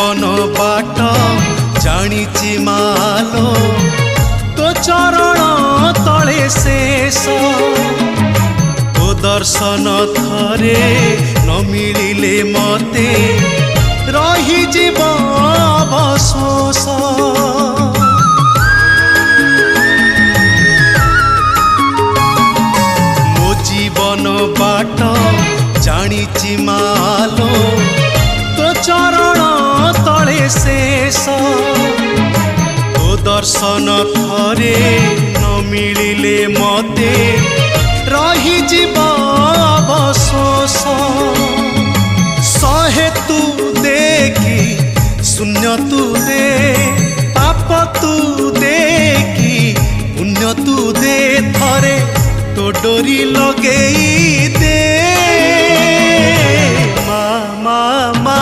जीवन बाट जानिछि मालो तो चरण तले शेष तो दर्शन थरे न मिलिले मते रही जीव अवशोष मो जीवन बाट जानिछि मालो तो चरण तले शेष तो दर्शन थरे न मिलिले मते रही जीव अवशोष सहे तू देखी शून्य तू दे पाप तू देखी पुण्य तू दे थरे तो डोरी लगे